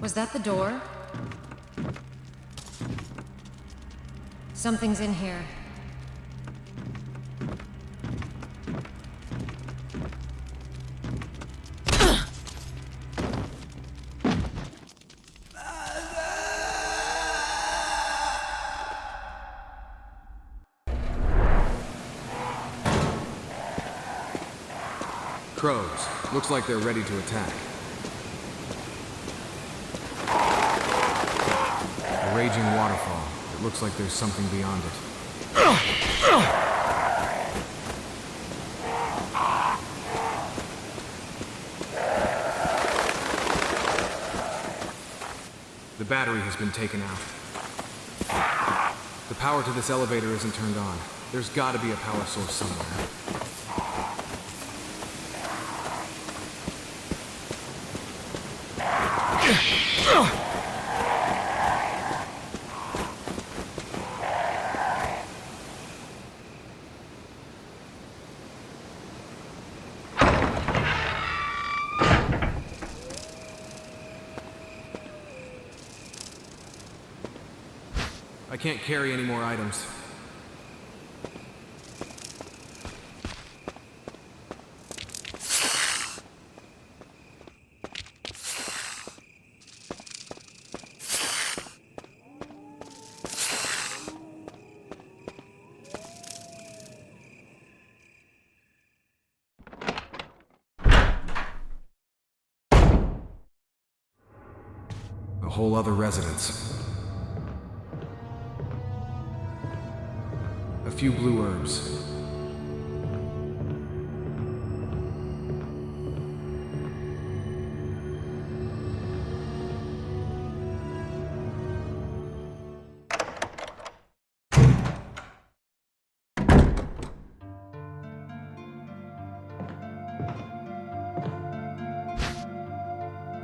Was that the door? Something's in here. Crows. Looks like they're ready to attack. A raging waterfall. It looks like there's something beyond it. The battery has been taken out. The power to this elevator isn't turned on. There's gotta be a power source somewhere. I can't carry any more items. A whole other residence. A few blue herbs.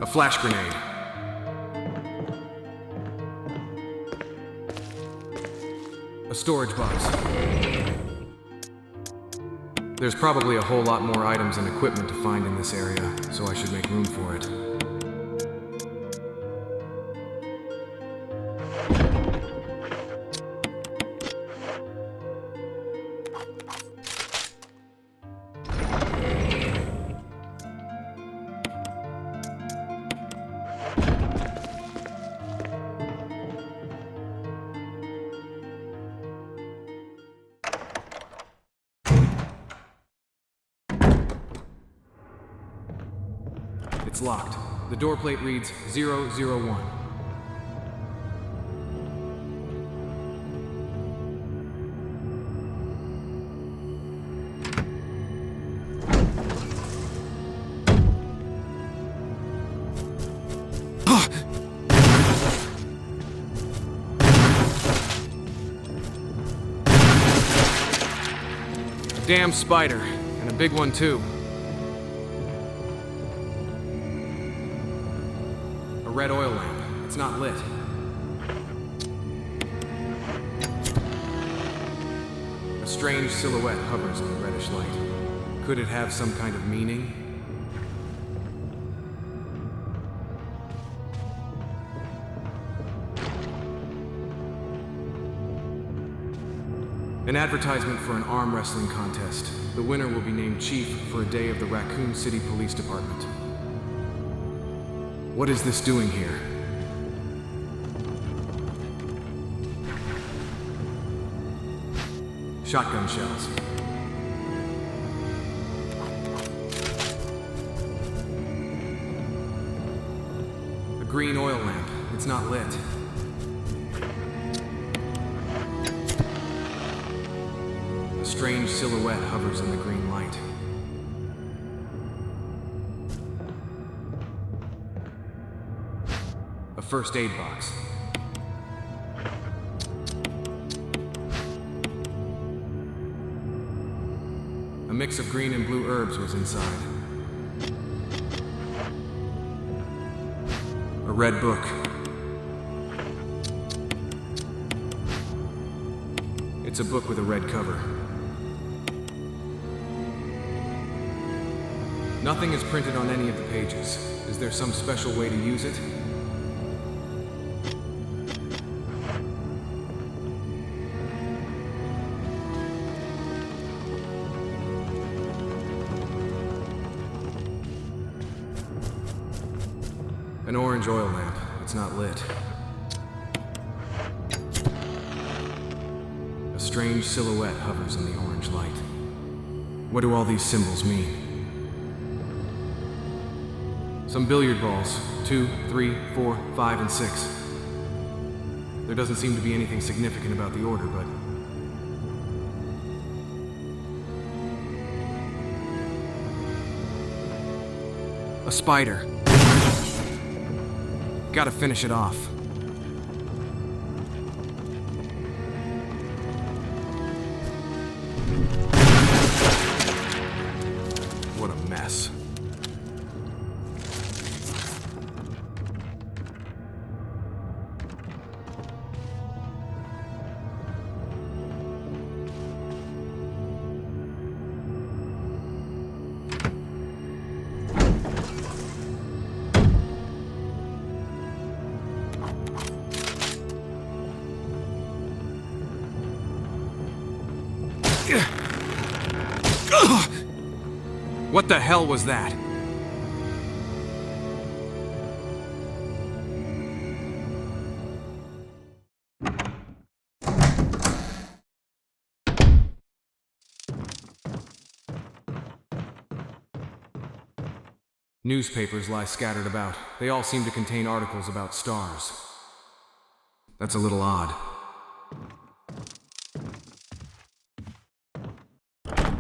A flash grenade. A storage box. There's probably a whole lot more items and equipment to find in this area, so I should make room for it. It's locked. The door plate reads 001. A damn spider, and a big one too. A red oil lamp. It's not lit. A strange silhouette hovers in the reddish light. Could it have some kind of meaning? An advertisement for an arm wrestling contest. The winner will be named chief for a day of the Raccoon City Police Department. What is this doing here? Shotgun shells. A green oil lamp. It's not lit. A strange silhouette hovers in the green light. A first aid box. A mix of green and blue herbs was inside. A red book. It's a book with a red cover. Nothing is printed on any of the pages. Is there some special way to use it? An orange oil lamp. It's not lit. A strange silhouette hovers in the orange light. What do all these symbols mean? Some billiard balls. 2, 3, 4, 5, and 6. There doesn't seem to be anything significant about the order, but... a spider. Gotta finish it off. What a mess. What the hell was that? Newspapers lie scattered about. They all seem to contain articles about stars. That's a little odd.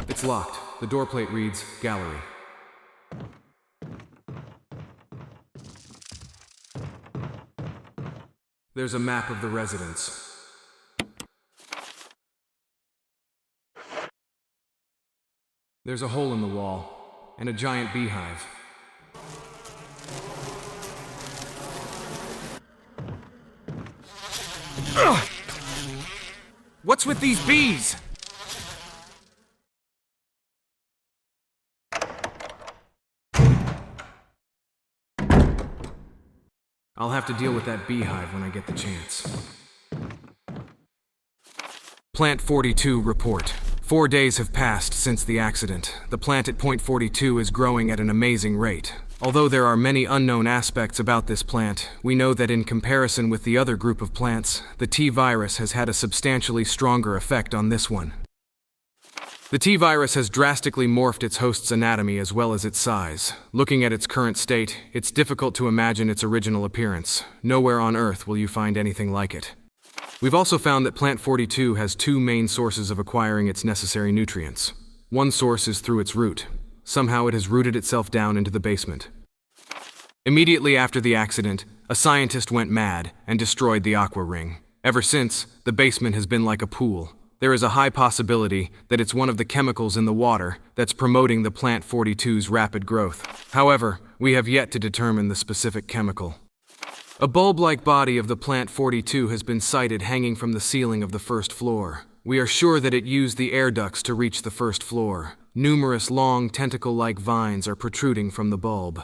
It's locked. The door plate reads, Gallery. There's a map of the residence. There's a hole in the wall, and a giant beehive. Ugh! What's with these bees? I'll have to deal with that beehive when I get the chance. Plant 42 report. 4 days have passed since the accident. The plant at Point 42 is growing at an amazing rate. Although there are many unknown aspects about this plant, we know that in comparison with the other group of plants, the T-virus has had a substantially stronger effect on this one. The T-virus has drastically morphed its host's anatomy as well as its size. Looking at its current state, it's difficult to imagine its original appearance. Nowhere on Earth will you find anything like it. We've also found that Plant 42 has 2 main sources of acquiring its necessary nutrients. One source is through its root. Somehow it has rooted itself down into the basement. Immediately after the accident, a scientist went mad and destroyed the aqua ring. Ever since, the basement has been like a pool. There is a high possibility that it's one of the chemicals in the water that's promoting the Plant 42's rapid growth. However, we have yet to determine the specific chemical. A bulb-like body of the Plant 42 has been sighted hanging from the ceiling of the first floor. We are sure that it used the air ducts to reach the first floor. Numerous long, tentacle-like vines are protruding from the bulb.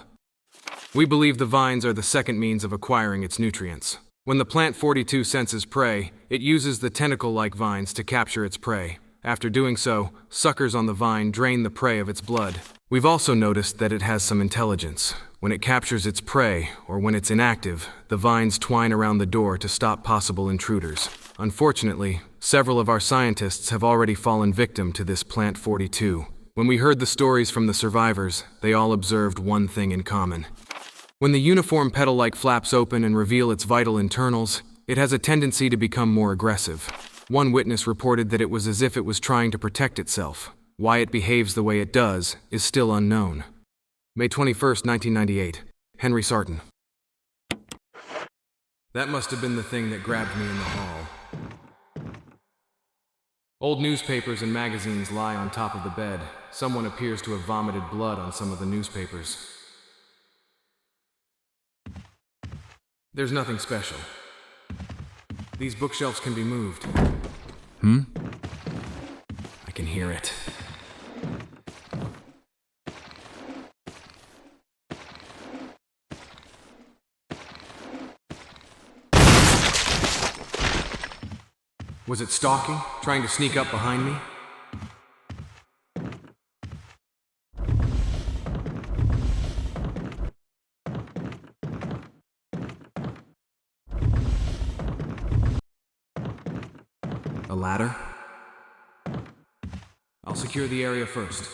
We believe the vines are the second means of acquiring its nutrients. When the Plant 42 senses prey, it uses the tentacle-like vines to capture its prey. After doing so, suckers on the vine drain the prey of its blood. We've also noticed that it has some intelligence. When it captures its prey, or when it's inactive, the vines twine around the door to stop possible intruders. Unfortunately, several of our scientists have already fallen victim to this Plant 42. When we heard the stories from the survivors, they all observed one thing in common. When the uniform petal-like flaps open and reveal its vital internals, it has a tendency to become more aggressive. One witness reported that it was as if it was trying to protect itself. Why it behaves the way it does is still unknown. May 21st, 1998. Henry Sarton. That must have been the thing that grabbed me in the hall. Old newspapers and magazines lie on top of the bed. Someone appears to have vomited blood on some of the newspapers. There's nothing special. These bookshelves can be moved. I can hear it. Was it stalking? Trying to sneak up behind me? A ladder? I'll secure the area first.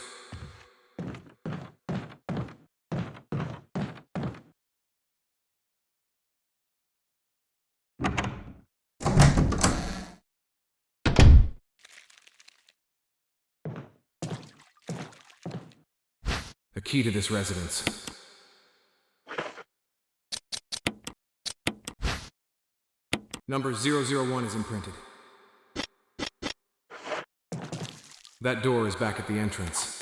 A key to this residence. Number 001 is imprinted. That door is back at the entrance.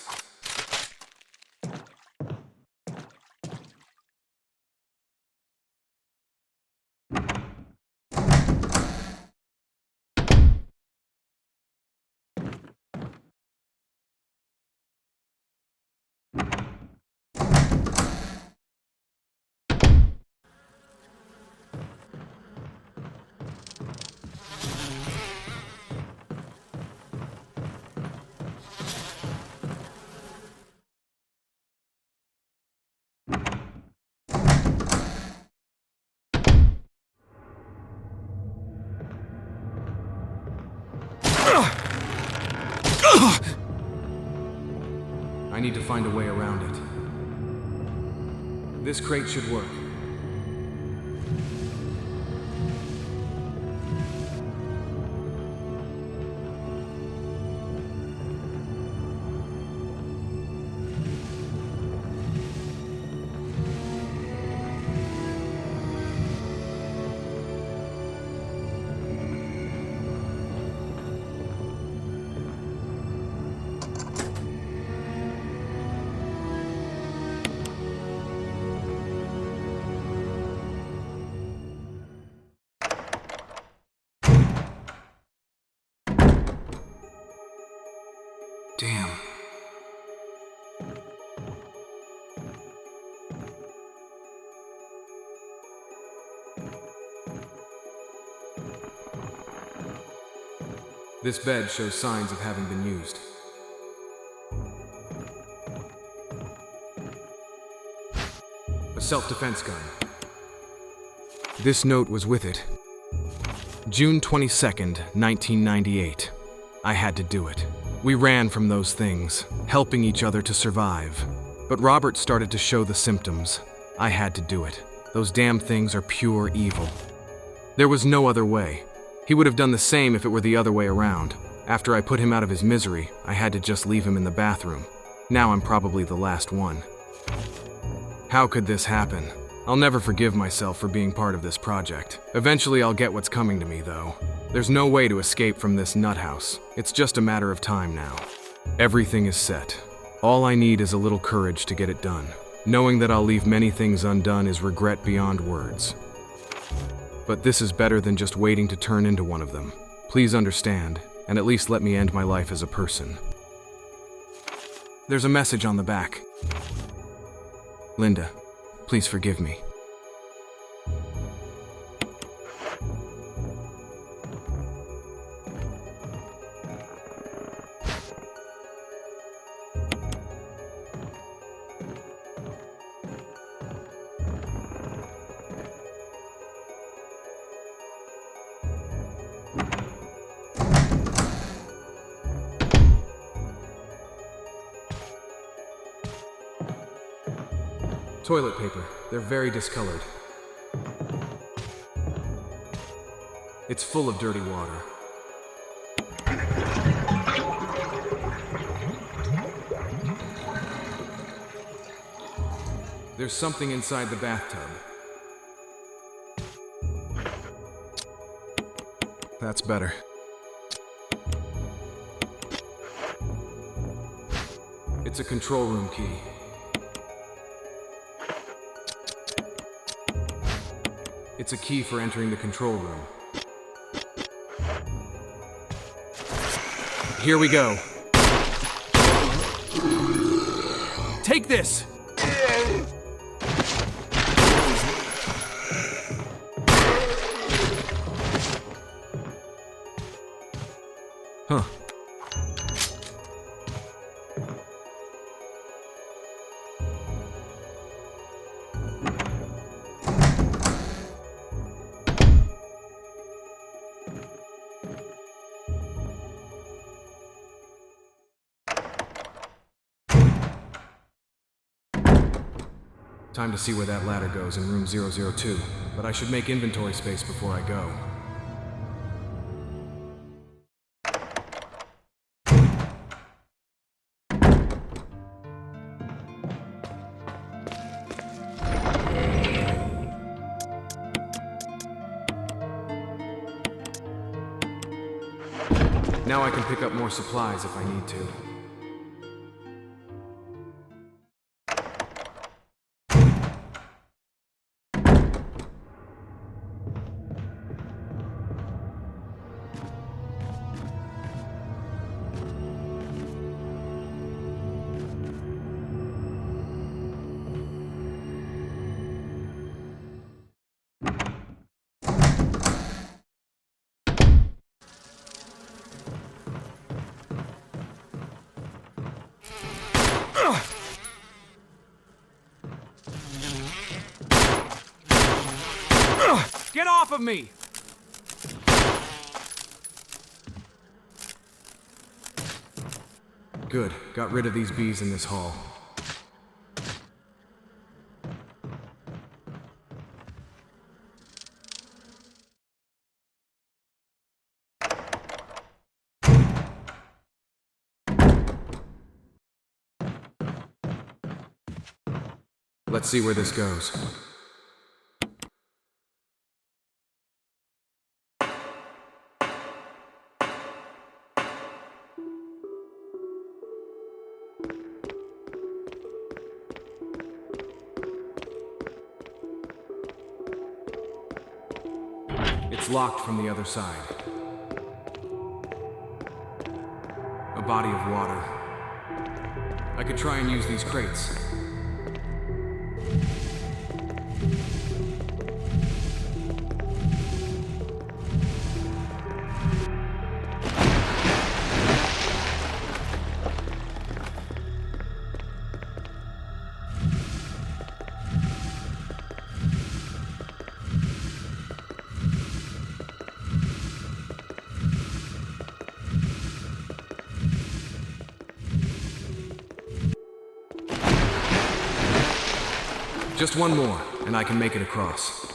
I need to find a way around it. This crate should work. Damn. This bed shows signs of having been used. A self-defense gun. This note was with it. June 22nd, 1998. I had to do it. We ran from those things, helping each other to survive. But Robert started to show the symptoms. I had to do it. Those damn things are pure evil. There was no other way. He would have done the same if it were the other way around. After I put him out of his misery, I had to just leave him in the bathroom. Now I'm probably the last one. How could this happen? I'll never forgive myself for being part of this project. Eventually I'll get what's coming to me, though. There's no way to escape from this nut house. It's just a matter of time now. Everything is set. All I need is a little courage to get it done. Knowing that I'll leave many things undone is regret beyond words. But this is better than just waiting to turn into one of them. Please understand, and at least let me end my life as a person. There's a message on the back. Linda, please forgive me. Toilet paper. They're very discolored. It's full of dirty water. There's something inside the bathtub. That's better. It's a control room key. It's a key for entering the control room. Here we go. Take this! Huh. Time to see where that ladder goes in room 002, but I should make inventory space before I go. Now I can pick up more supplies if I need to. Get off of me! Good. Got rid of these bees in this hall. Let's see where this goes. It's locked from the other side. A body of water. I could try and use these crates. Just one more, and I can make it across.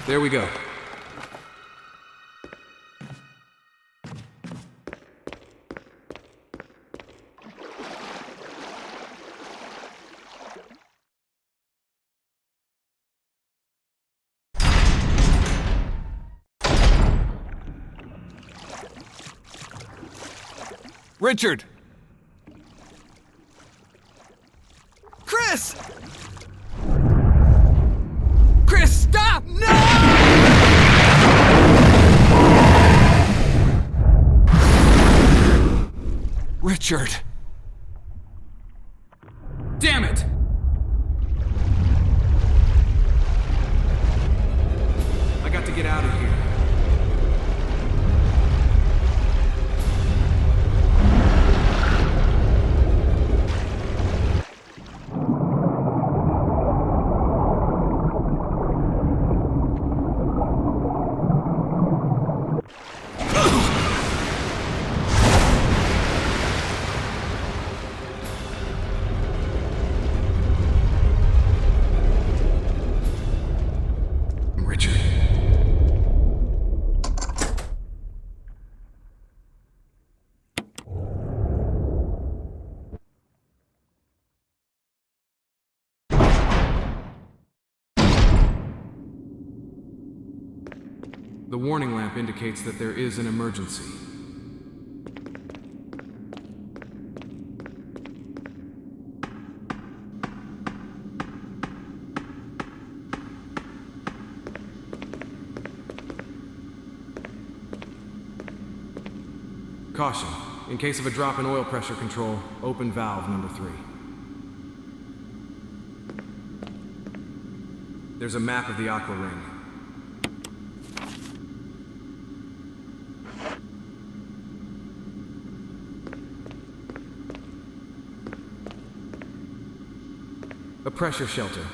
There we go. Richard! Chris! Chris, stop! No! Richard! Damn it! I got to get out of here. The warning lamp indicates that there is an emergency. Caution. In case of a drop in oil pressure control, open valve number 3. There's a map of the aqua ring. A pressure shelter.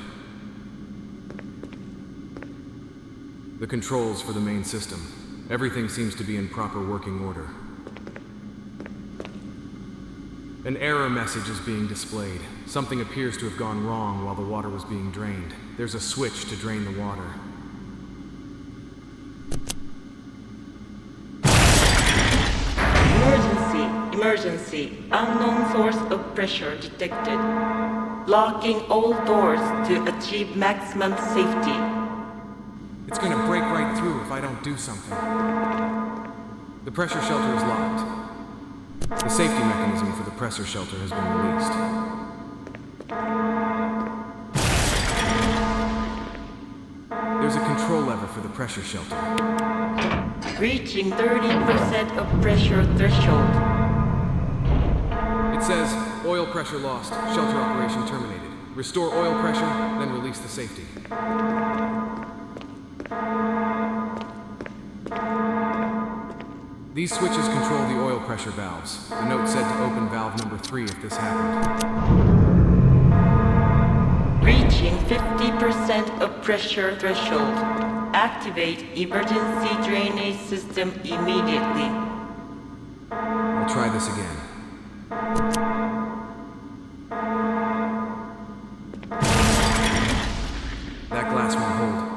The controls for the main system. Everything seems to be in proper working order. An error message is being displayed. Something appears to have gone wrong while the water was being drained. There's a switch to drain the water. Emergency. Unknown source of pressure detected. Locking all doors to achieve maximum safety. It's gonna break right through if I don't do something. The pressure shelter is locked. The safety mechanism for the pressure shelter has been released. There's a control lever for the pressure shelter. Reaching 30% of pressure threshold. It says, oil pressure lost, shelter operation terminated. Restore oil pressure, then release the safety. These switches control the oil pressure valves. The note said to open valve number 3 if this happened. Reaching 50% of pressure threshold. Activate emergency drainage system immediately. I'll try this again. That glass won't hold.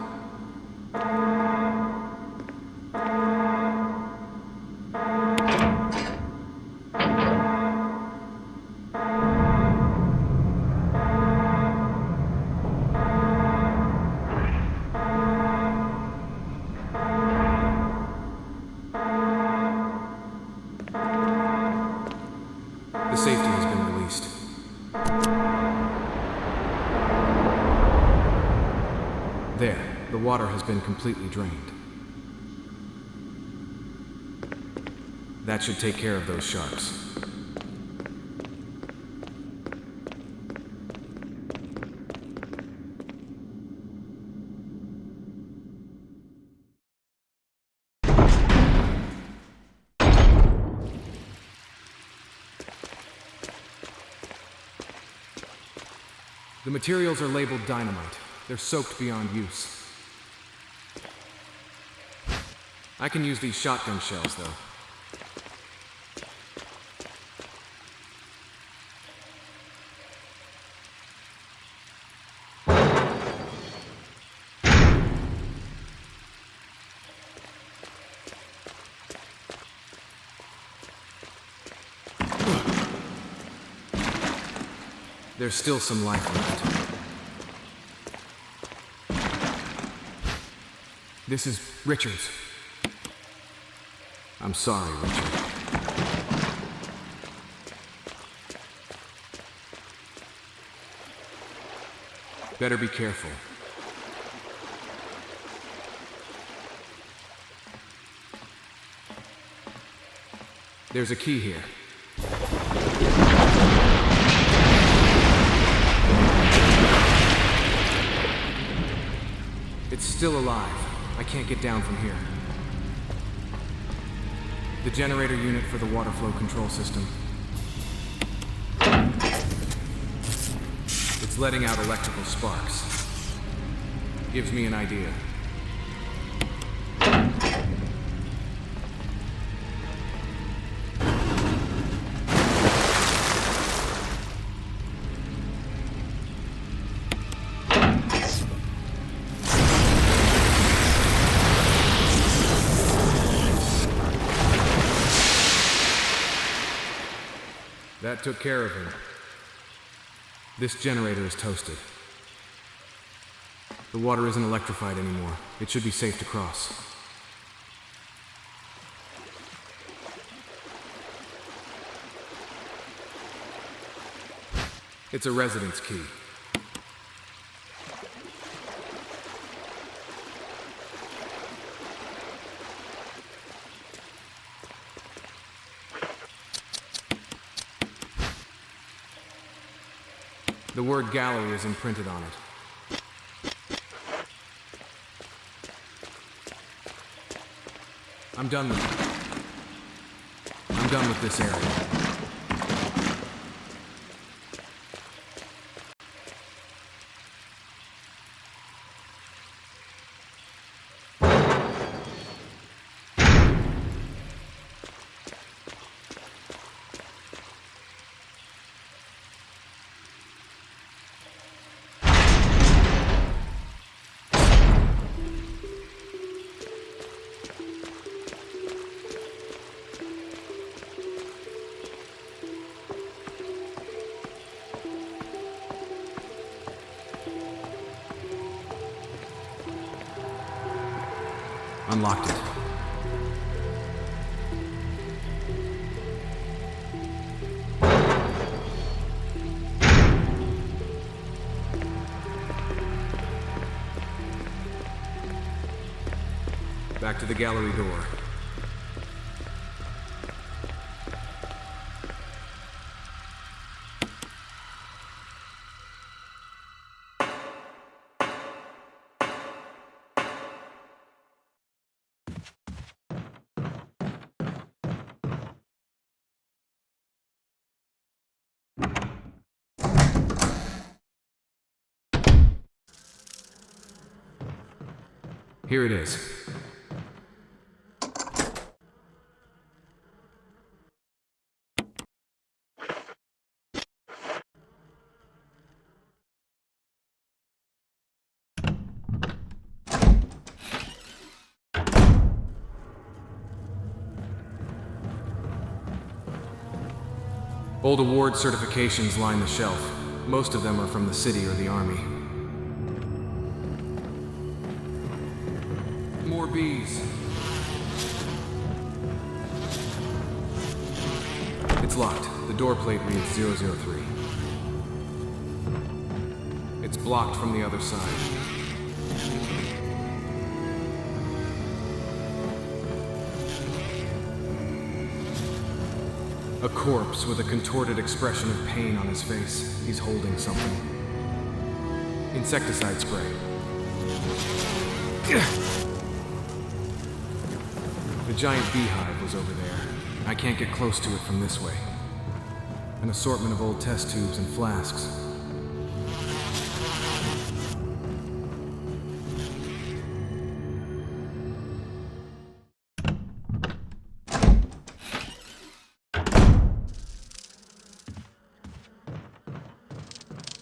The safety has been released. There, the water has been completely drained. That should take care of those sharks. The materials are labeled dynamite. They're soaked beyond use. I can use these shotgun shells, though. There's still some life left. This is Richards. I'm sorry, Richard. Better be careful. There's a key here. It's still alive. I can't get down from here. The generator unit for the water flow control system. It's letting out electrical sparks. Gives me an idea. That took care of him. This generator is toasted. The water isn't electrified anymore. It should be safe to cross. It's a residence key. The word gallery is imprinted on it. I'm done with it. I'm done with this area. Unlocked it. Back to the gallery door. Here it is. Old award certifications line the shelf. Most of them are from the city or the army. More bees. It's locked. The door plate reads 003. It's blocked from the other side. A corpse with a contorted expression of pain on his face. He's holding something. Insecticide spray. The giant beehive was over there. I can't get close to it from this way. An assortment of old test tubes and flasks.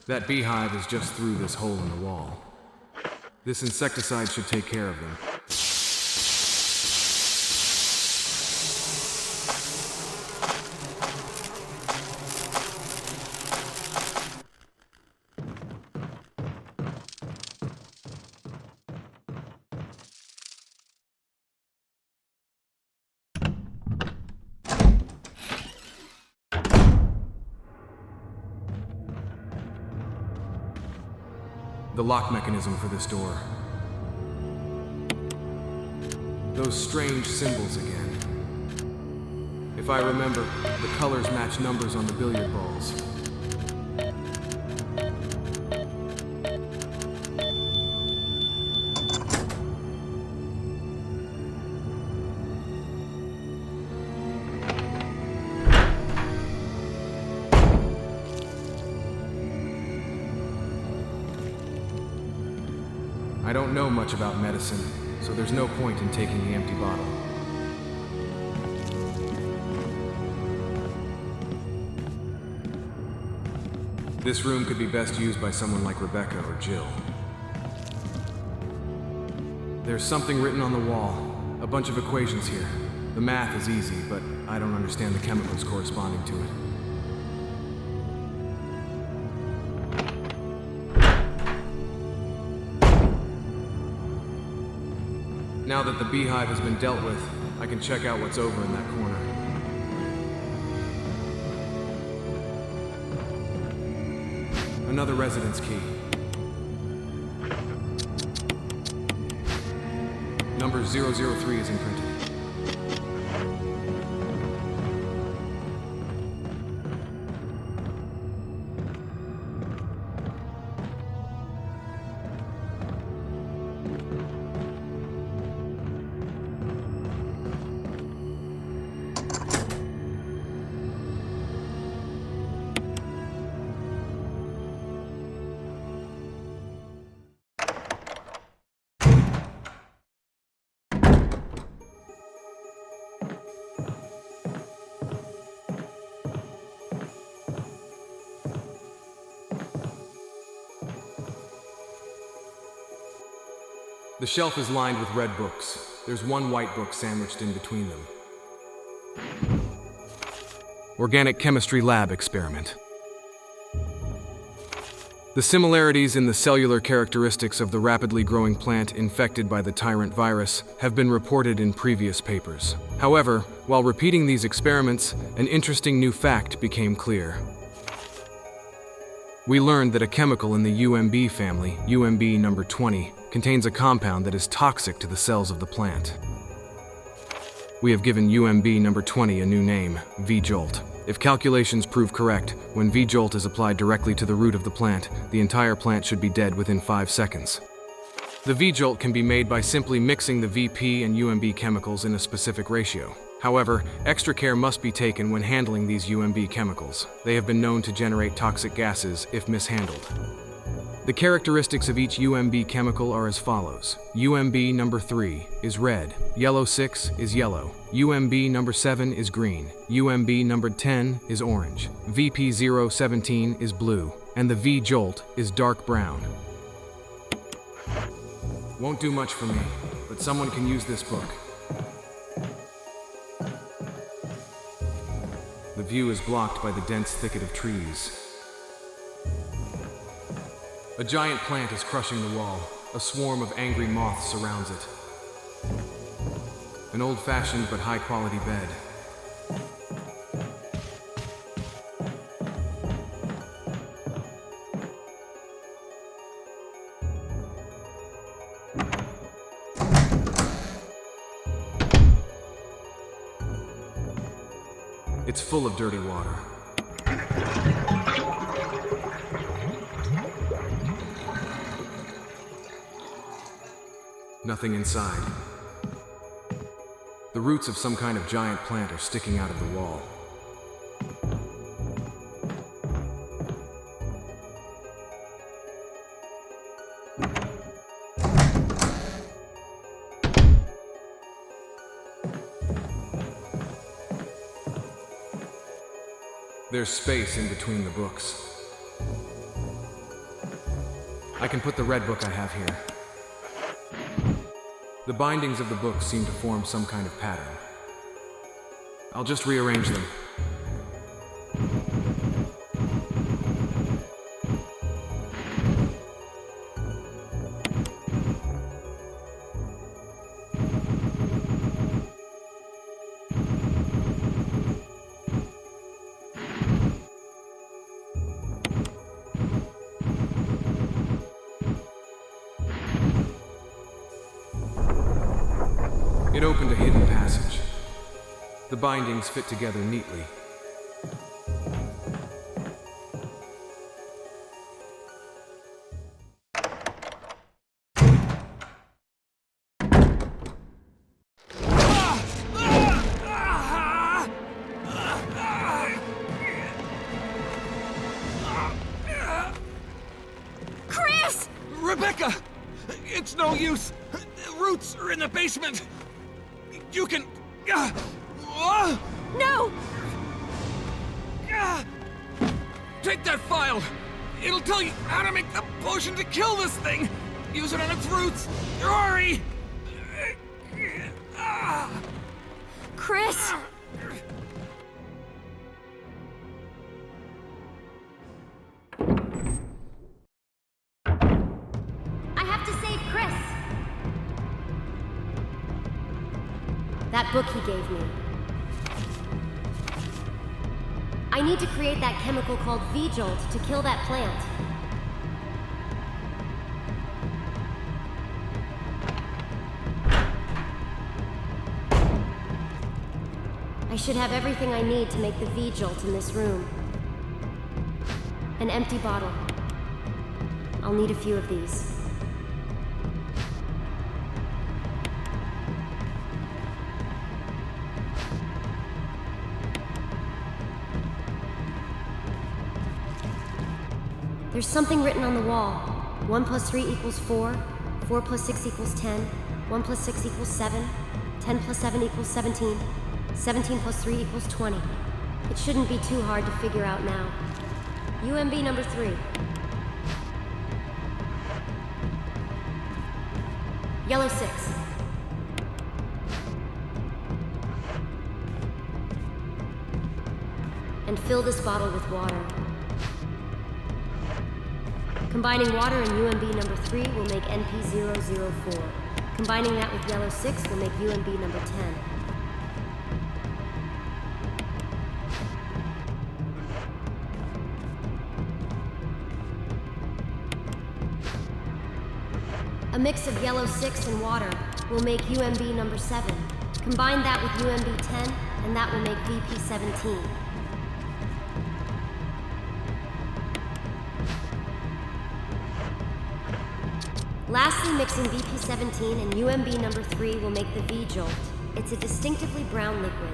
That beehive is just through this hole in the wall. This insecticide should take care of them. The lock mechanism for this door. Those strange symbols again. If I remember, the colors match numbers on the billiard balls. I don't know much about medicine, so there's no point in taking the empty bottle. This room could be best used by someone like Rebecca or Jill. There's something written on the wall, a bunch of equations here. The math is easy, but I don't understand the chemicals corresponding to it. Now that the beehive has been dealt with, I can check out what's over in that corner. Another residence key. Number 003 is imprinted. The shelf is lined with red books. There's one white book sandwiched in between them. Organic Chemistry Lab Experiment. The similarities in the cellular characteristics of the rapidly growing plant infected by the tyrant virus have been reported in previous papers. However, while repeating these experiments, an interesting new fact became clear. We learned that a chemical in the UMB family, UMB number 20, contains a compound that is toxic to the cells of the plant. We have given UMB number 20 a new name, V-Jolt. If calculations prove correct, when V-Jolt is applied directly to the root of the plant, the entire plant should be dead within 5 seconds. The V-Jolt can be made by simply mixing the VP and UMB chemicals in a specific ratio. However, extra care must be taken when handling these UMB chemicals. They have been known to generate toxic gases if mishandled. The characteristics of each UMB chemical are as follows. UMB number 3 is red, yellow 6 is yellow, UMB number 7 is green, UMB number 10 is orange, VP017 is blue, and the V-Jolt is dark brown. Won't do much for me, but someone can use this book. The view is blocked by the dense thicket of trees. A giant plant is crushing the wall. A swarm of angry moths surrounds it. An old-fashioned but high-quality bed. It's full of dirty water. Nothing inside. The roots of some kind of giant plant are sticking out of the wall. There's space in between the books. I can put the red book I have here. The bindings of the books seem to form some kind of pattern. I'll just rearrange them. It opened a hidden passage. The bindings fit together neatly. Chris! Rebecca! It's no use! Roots are in the basement! You can... No! Take that file! It'll tell you how to make the potion to kill this thing! Use it on its roots! Hurry! Chris! I have to save Chris! That book he gave me. I need to create that chemical called V-Jolt to kill that plant. I should have everything I need to make the V-Jolt in this room. An empty bottle. I'll need a few of these. There's something written on the wall. 1 plus 3 equals 4. 4 plus 6 equals 10. 1 plus 6 equals 7. 10 plus 7 equals 17. 17 plus 3 equals 20. It shouldn't be too hard to figure out now. UMB number 3. Yellow 6. And fill this bottle with water. Combining water and UMB number 3 will make NP004. Combining that with yellow 6 will make UMB number 10. A mix of yellow 6 and water will make UMB number 7. Combine that with UMB 10, and that will make VP 17. Lastly, mixing VP 17 and UMB number 3 will make the V-Jolt. It's a distinctively brown liquid.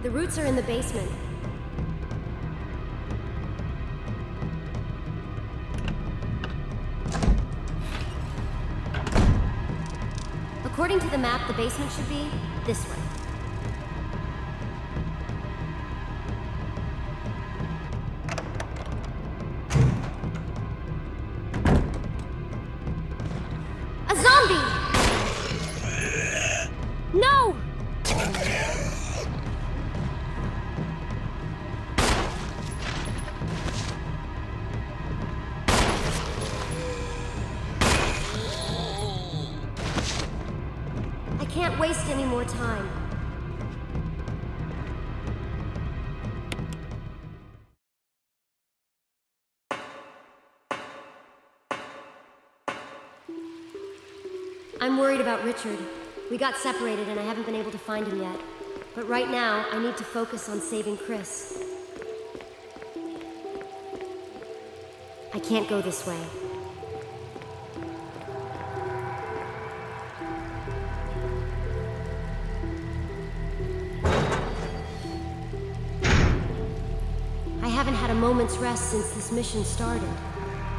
The roots are in the basement. According to the map, the basement should be this way. A zombie! No! I can't waste any more time. I'm worried about Richard. We got separated and I haven't been able to find him yet. But right now, I need to focus on saving Chris. I can't go this way. I haven't had a moment's rest since this mission started.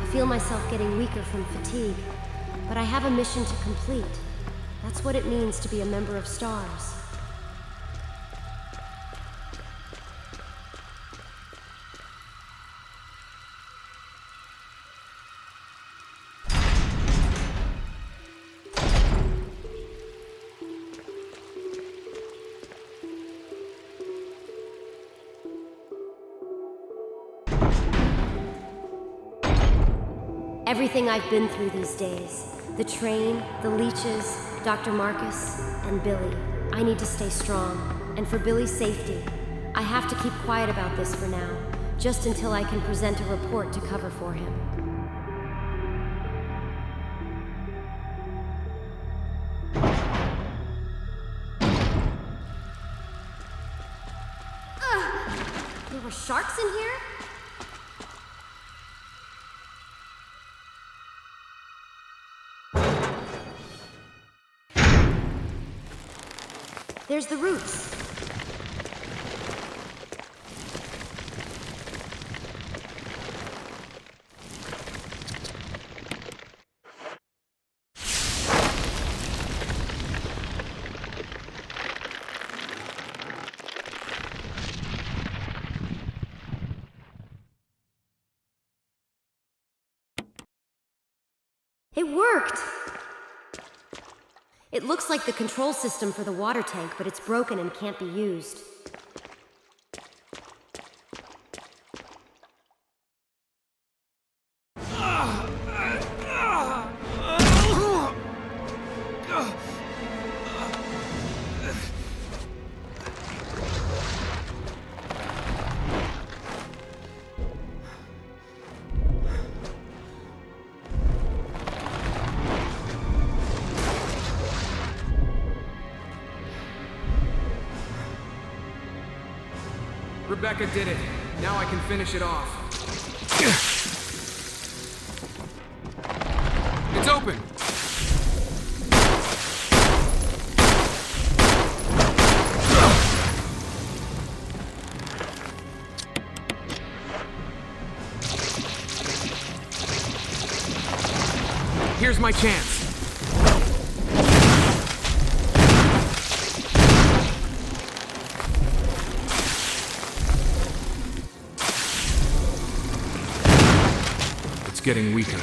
I feel myself getting weaker from fatigue, but I have a mission to complete. That's what it means to be a member of STARS. Everything I've been through these days, the train, the leeches, Dr. Marcus, and Billy. I need to stay strong, and for Billy's safety, I have to keep quiet about this for now, just until I can present a report to cover for him. There were sharks in here? There's the roots. It worked! It looks like the control system for the water tank, but it's broken and can't be used. Rebecca did it. Now I can finish it off. It's open! Here's my chance. It's getting weaker.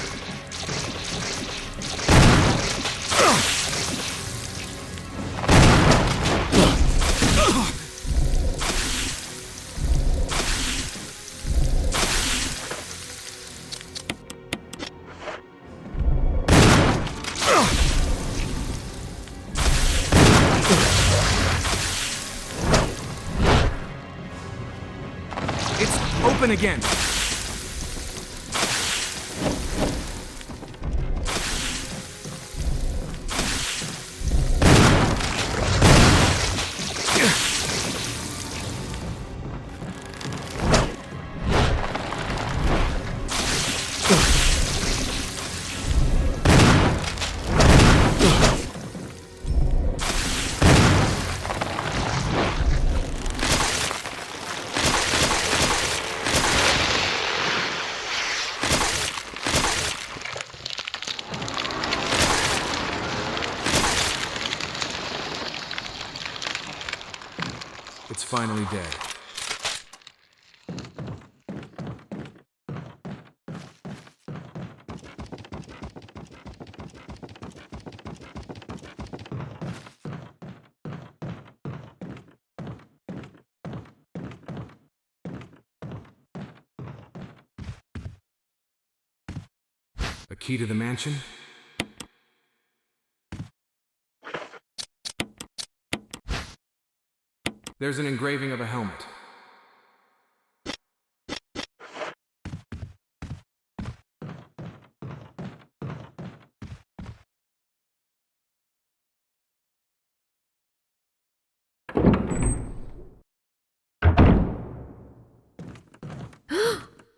It's open again. It's finally dead. A key to the mansion? There's an engraving of a helmet.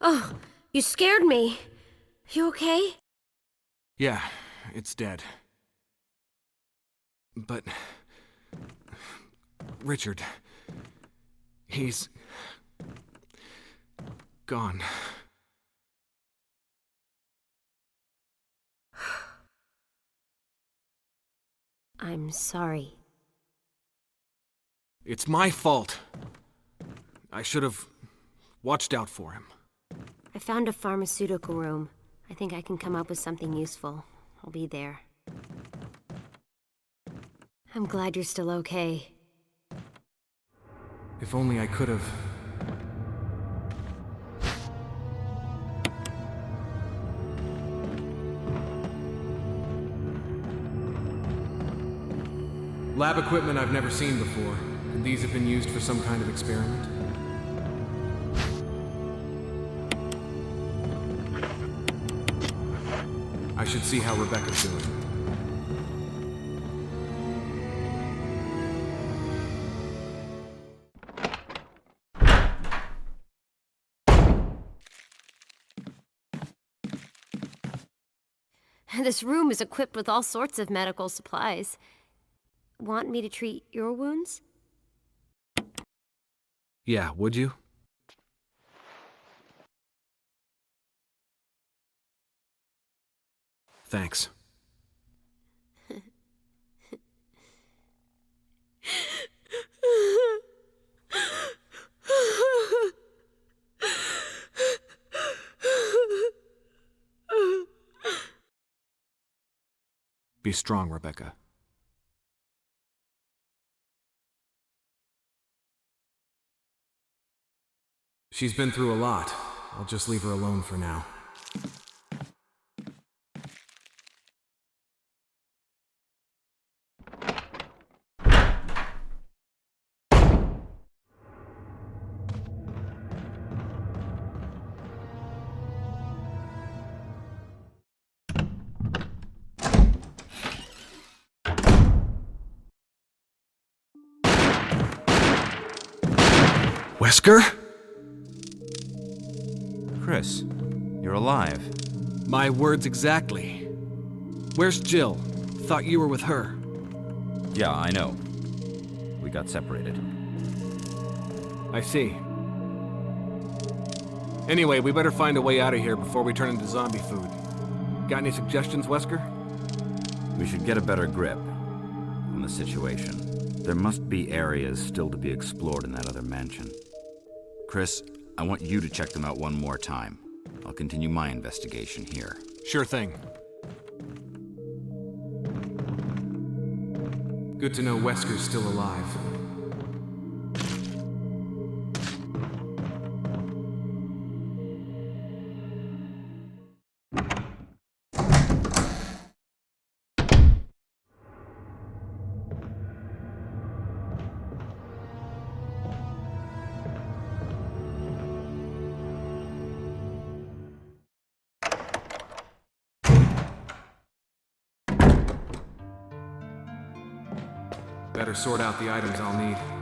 Oh, you scared me. You okay? Yeah, it's dead. But... Richard... he's... gone. I'm sorry. It's my fault. I should have watched out for him. I found a pharmaceutical room. I think I can come up with something useful. I'll be there. I'm glad you're still okay. If only I could have... Lab equipment I've never seen before. Could these have been used for some kind of experiment? I should see how Rebecca's doing. This room is equipped with all sorts of medical supplies. Want me to treat your wounds? Yeah, would you? Thanks. Be strong, Rebecca. She's been through a lot. I'll just leave her alone for now. Wesker? Chris, you're alive. My words exactly. Where's Jill? Thought you were with her. Yeah, I know. We got separated. I see. Anyway, we better find a way out of here before we turn into zombie food. Got any suggestions, Wesker? We should get a better grip on the situation. There must be areas still to be explored in that other mansion. Chris, I want you to check them out one more time. I'll continue my investigation here. Sure thing. Good to know Wesker's still alive. Better sort out the items I'll need.